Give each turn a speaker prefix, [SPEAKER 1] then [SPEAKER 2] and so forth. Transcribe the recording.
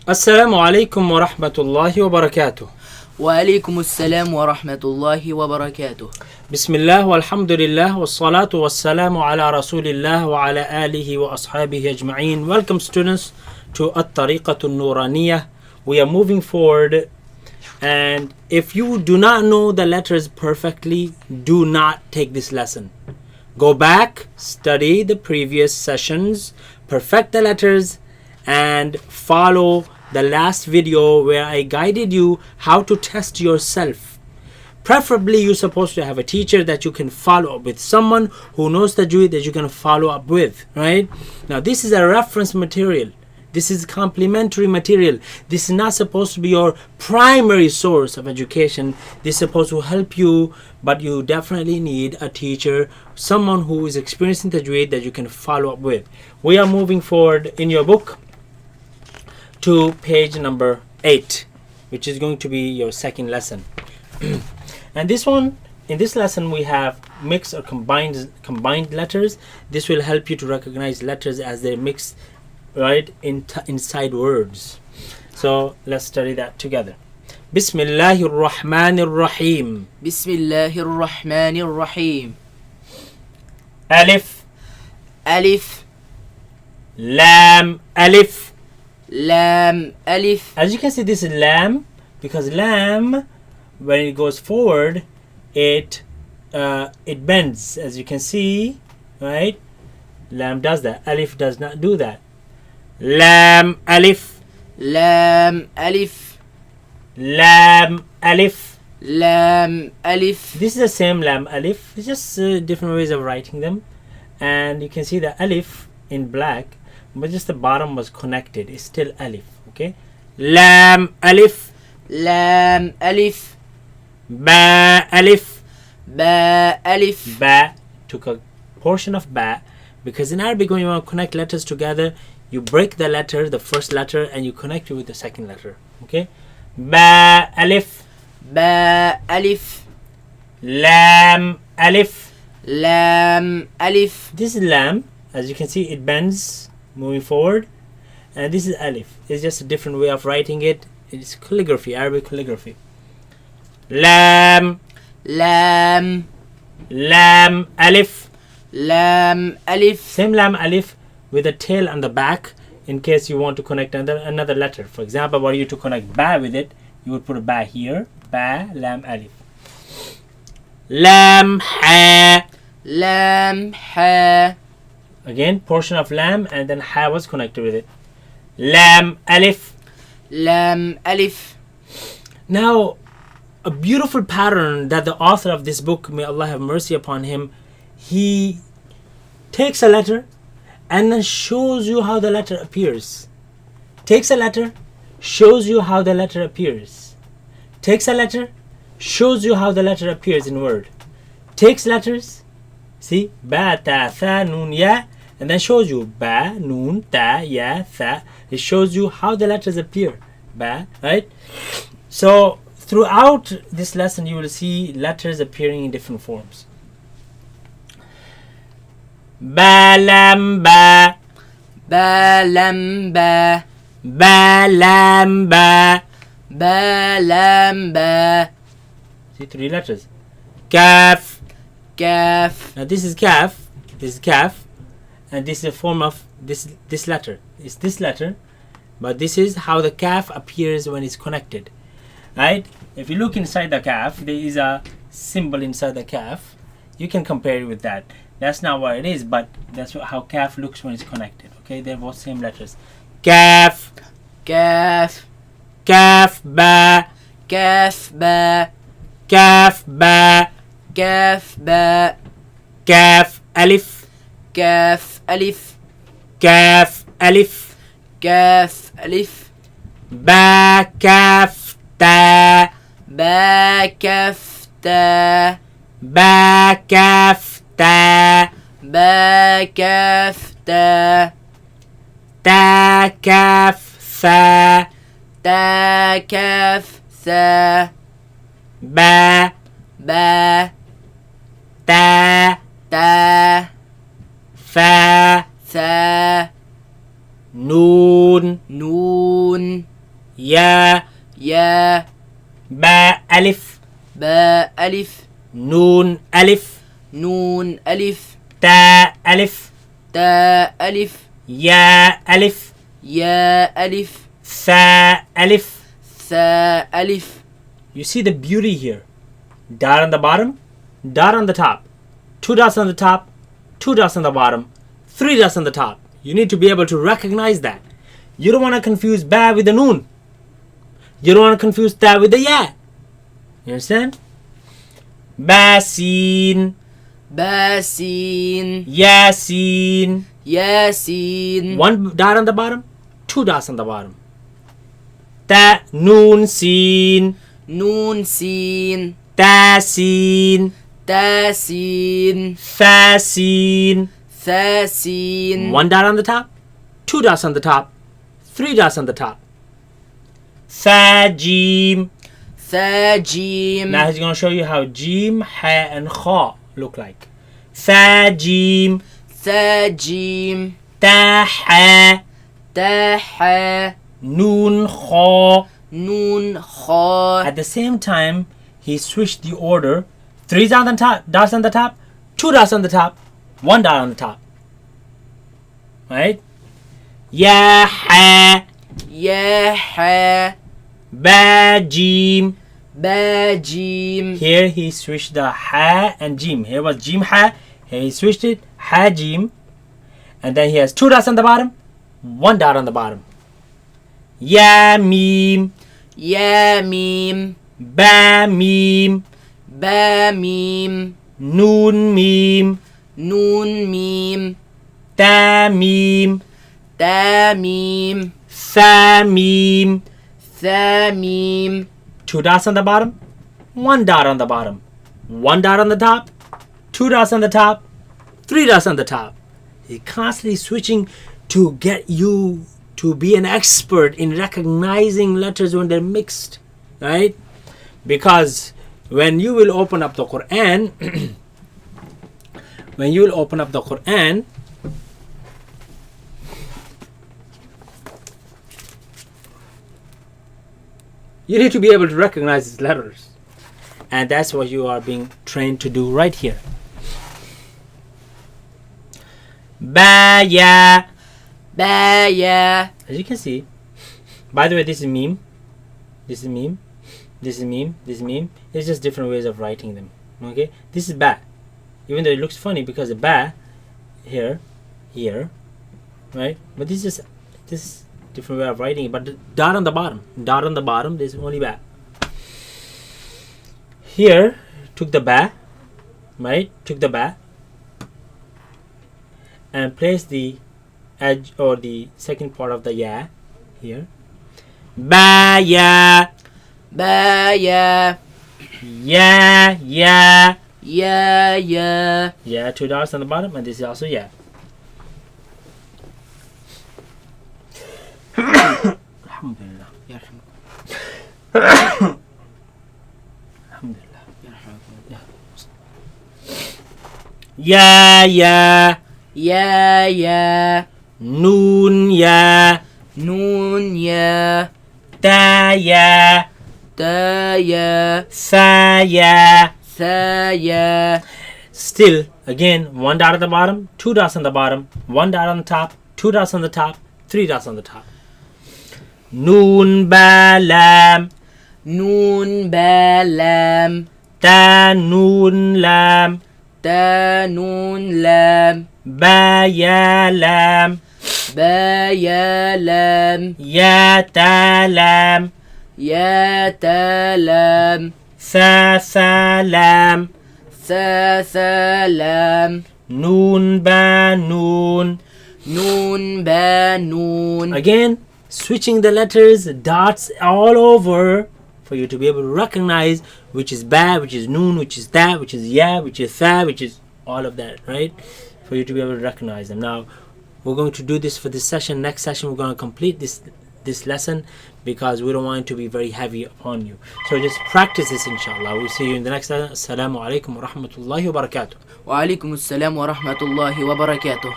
[SPEAKER 1] Assalamu alaikum wa rahmatullahi wa barakatuh.
[SPEAKER 2] وعليكم السلام ورحمة الله وبركاته.
[SPEAKER 1] Bismillah walhamdulillah wa salatu wa salamu ala rasulillah wa ala alihi wa ashabihi ajma'een. Welcome students to At-Tariqatun Nuraniyah. We are moving forward, and if you do not know the letters perfectly, do not take this lesson. Go back, study the previous sessions, perfect the letters, and follow the last video where I guided you how to test yourself. Preferably, you're supposed to have a teacher that you can follow up with, someone who knows Tajweed that you can follow up with, right? Now, this is a reference material. This is complementary material. This is not supposed to be your primary source of education. This is supposed to help you, but you definitely need a teacher, someone who is experienced in Tajweed that you can follow up with. We are moving forward in your book to page number 8, which is going to be your second lesson. And this one, in this lesson, we have mixed or combined letters. This will help you to recognize letters as they're mixed, right, inside words. So let's study that together. Bismillahir Rahmanir Rahim.
[SPEAKER 2] بسم الله الرحمن الرحيم.
[SPEAKER 1] Alif,
[SPEAKER 2] ألف
[SPEAKER 1] Lam, Alif.
[SPEAKER 2] لام ألف.
[SPEAKER 1] As you can see, this is lam, because lam, when it goes forward, it bends. As you can see, right? Lam does that. Alif does not do that. Lam alif,
[SPEAKER 2] لام ألف.
[SPEAKER 1] lam alif.
[SPEAKER 2] لام ألف.
[SPEAKER 1] This is the same lam alif. It's just different ways of writing them. And you can see the alif in black, but just the bottom was connected. It's still alif. Okay. Lam alif,
[SPEAKER 2] لام ألف.
[SPEAKER 1] ba alif.
[SPEAKER 2] باء ألف.
[SPEAKER 1] Ba took a portion of ba, because in Arabic when you want to connect letters together, you break the letter, the first letter, and you connect it with the second letter. Okay. Ba alif,
[SPEAKER 2] باء ألف.
[SPEAKER 1] lam alif.
[SPEAKER 2] لام ألف.
[SPEAKER 1] This is lam. As you can see, it bends moving forward, and this is alif. It's just a different way of writing it. It's calligraphy, Arabic calligraphy. Lam,
[SPEAKER 2] لام.
[SPEAKER 1] lam alif.
[SPEAKER 2] لام ألف.
[SPEAKER 1] Same lam alif with a tail on the back in case you want to connect another letter. For example, were you to connect ba with it, you would put a ba here. Ba, lam alif. Lam ha.
[SPEAKER 2] لام حاء.
[SPEAKER 1] Again, portion of lam, and then ha was connected with it. Lam alif.
[SPEAKER 2] لام ألف.
[SPEAKER 1] Now, a beautiful pattern that the author of this book, may Allah have mercy upon him, he takes a letter and then shows you how the letter appears. Takes a letter, shows you how the letter appears. Takes a letter, shows you how the letter appears in word. Takes letters, see, ba, ta, tha, nun, ya, and then shows you ba, nun, ta, ya, tha. It shows you how the letters appear. Ba, right? So throughout this lesson, you will see letters appearing in different forms. Ba, lam, ba.
[SPEAKER 2] با لم با.
[SPEAKER 1] Ba, lam, ba.
[SPEAKER 2] با لم با.
[SPEAKER 1] See, 3 letters. Kaf.
[SPEAKER 2] كاف.
[SPEAKER 1] Now this is kaf. This is kaf. And this is a form of this letter. It's this letter. But this is how the kaf appears when it's connected. Right? If you look inside the kaf, there is a symbol inside the kaf. You can compare it with that. That's not what it is, but that's how kaf looks when it's connected. Okay, they're both same letters. Kaf,
[SPEAKER 2] كاف.
[SPEAKER 1] kaf, ba,
[SPEAKER 2] كاف با.
[SPEAKER 1] kaf, ba,
[SPEAKER 2] كاف با.
[SPEAKER 1] kaf, alif,
[SPEAKER 2] كاف ألف.
[SPEAKER 1] kaf, alif,
[SPEAKER 2] كاف ألف.
[SPEAKER 1] ba, kaf, ta,
[SPEAKER 2] با كاف تا.
[SPEAKER 1] ba, kaf, ta,
[SPEAKER 2] با كاف تا.
[SPEAKER 1] ta, kaf, tha,
[SPEAKER 2] تا كاف ثا.
[SPEAKER 1] ba,
[SPEAKER 2] با.
[SPEAKER 1] ta,
[SPEAKER 2] تا.
[SPEAKER 1] fa,
[SPEAKER 2] ثا.
[SPEAKER 1] noon,
[SPEAKER 2] نون.
[SPEAKER 1] Ya.
[SPEAKER 2] يا
[SPEAKER 1] Ba alif.
[SPEAKER 2] باء ألف
[SPEAKER 1] Noon alif.
[SPEAKER 2] نون ألف
[SPEAKER 1] Ta alif.
[SPEAKER 2] تاء ألف
[SPEAKER 1] Ya alif.
[SPEAKER 2] يا ألف
[SPEAKER 1] Tha alif.
[SPEAKER 2] ثاء ألف.
[SPEAKER 1] You see the beauty here. Dot on the bottom, dot on the top. 2 dots on the top, 2 dots on the bottom, 3 dots on the top. You need to be able to recognize that. You don't want to confuse ba with the noon. You don't want to confuse ta with the ya. You understand? Basin,
[SPEAKER 2] باسين
[SPEAKER 1] yasin.
[SPEAKER 2] ياسين
[SPEAKER 1] 1 dot on the bottom, 2 dots on the bottom. Ta noon sin,
[SPEAKER 2] نون سين
[SPEAKER 1] ta sin,
[SPEAKER 2] تاسين
[SPEAKER 1] fa sin.
[SPEAKER 2] ثاسين
[SPEAKER 1] 1 dot on the top, 2 dots on the top, 3 dots on the top. Fajim.
[SPEAKER 2] ثاجيم
[SPEAKER 1] Now he's going to show you how jim, ha, and kha look like. Fajim,
[SPEAKER 2] ثاجيم
[SPEAKER 1] taha,
[SPEAKER 2] تاحا
[SPEAKER 1] noon, kha.
[SPEAKER 2] نون خا.
[SPEAKER 1] At the same time, he switched the order. 3 dots on the top, 2 dots on the top, 1 dot on the top. Right? Ya, ha,
[SPEAKER 2] يا حا
[SPEAKER 1] ba, jim.
[SPEAKER 2] باجيم
[SPEAKER 1] Here he switched the ha and jim. Here was jim ha. Here he switched it ha jim. And then he has 2 dots on the bottom, 1 dot on the bottom. Ya mim,
[SPEAKER 2] يا ميم
[SPEAKER 1] ba mim,
[SPEAKER 2] با ميم
[SPEAKER 1] noon mim,
[SPEAKER 2] نون ميم
[SPEAKER 1] ta mim,
[SPEAKER 2] تا ميم
[SPEAKER 1] tha mim.
[SPEAKER 2] ثا ميم
[SPEAKER 1] 2 dots on the bottom, 1 dot on the bottom, 1 dot on the top, 2 dots on the top, 3 dots on the top. He's constantly switching to get you to be an expert in recognizing letters when they're mixed, right? Because when you will open up the Quran, when you will open up the Quran, you need to be able to recognize these letters. And that's what you are being trained to do right here. Ba, ya.
[SPEAKER 2] با يا.
[SPEAKER 1] As you can see, by the way, this is meme. This is meme. This is meme. This is meme. It's just different ways of writing them. Okay? This is ba. Even though it looks funny because the ba here, right? But this is different way of writing it. But the dot on the bottom, this is only ba. Here, took the ba, right? Took the ba and placed the edge or the second part of the ya here. Ba ya,
[SPEAKER 2] با يا.
[SPEAKER 1] ya, ya.
[SPEAKER 2] يا يا.
[SPEAKER 1] Yeah, 2 dots on the bottom, and this is also yeah. Alhamdulillah. Alhamdulillah. Ya, ya.
[SPEAKER 2] يا يا.
[SPEAKER 1] Noon, ya.
[SPEAKER 2] نون يا.
[SPEAKER 1] Ta, ya.
[SPEAKER 2] تا يا.
[SPEAKER 1] Sa, ya.
[SPEAKER 2] ثا يا.
[SPEAKER 1] Still, again, 1 dot at the bottom, 2 dots on the bottom, 1 dot on the top, 2 dots on the top, 3 dots on the top. Noon, ba, lam.
[SPEAKER 2] نون با لام.
[SPEAKER 1] Ta, noon, lam.
[SPEAKER 2] تا نون لام.
[SPEAKER 1] Ba, ya, lam.
[SPEAKER 2] با يا لام.
[SPEAKER 1] Ya, ta, lam.
[SPEAKER 2] يا تا لام.
[SPEAKER 1] Sa, sa, lam.
[SPEAKER 2] ثا ثا لام.
[SPEAKER 1] Noon, ba, noon.
[SPEAKER 2] نون با نون.
[SPEAKER 1] Again, switching the letters, dots all over for you to be able to recognize which is ba, which is noon, which is that, which is ya, which is tha, which is all of that, right? For you to be able to recognize them. Now, we're going to do this for this session. Next session, we're going to complete this lesson because we don't want it to be very heavy upon you. So just practice this, inshallah. We'll see you in the next lesson. Assalamu alaikum wa rahmatullahi wa barakatuh.
[SPEAKER 2] وعليكم السلام ورحمة الله وبركاته.